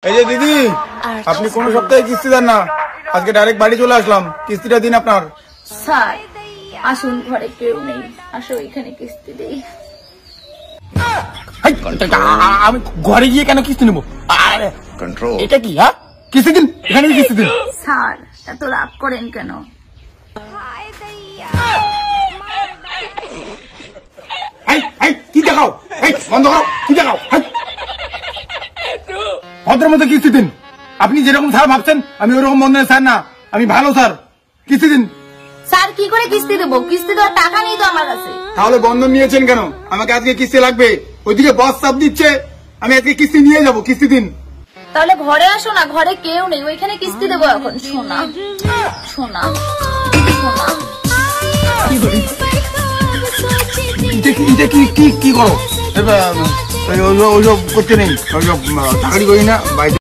এই যে দিদি, আপনি কোন সপ্তাহে কিস্তি দেন না, আজকে ডাইরেক্ট বাড়ি চলে আসলাম, কিস্তিটা দিন আপনার। স্যার আসুন, ঘরে কেউ নেই, আসো এখানে কিস্তি দেই। আমি ঘরে গিয়ে কেন কিস্তি নেবো? এটা কি? হ্যাঁ, কিস্তি দিন, এখানে কিস্তি দিন। স্যার এত রাগ করেন কেন? কি দেখাও? বন্ধ করো, কি দেখাও? ভদ্র মতো কিস্তি দিন। আপনি যেরকম স্যার ভাবছেন আমি ওরকম বন্ধনের স্যার না, আমি ভালো স্যার। কিস্তি দিন। স্যার কি করে কিস্তি দেবো? কিস্তি দেওয়ার টাকা নেই তো আমার কাছে। তাহলে বন্ধন নিয়েছেন কেন? আমাকে আজকে কিস্তি লাগবে। ওইদিকে বস চাপ দিচ্ছে, আমি আজকে কিস্তি নিয়ে যাবো। কিস্তি দিন। তাহলে ঘরে আসো না, ঘরে কেউ নেই, ওইখানে কিস্তি দেবো এখন। শোনা শোনা শোনা, কি করো? ওইসব করতে নেই, ওইসব চাকরি করি না।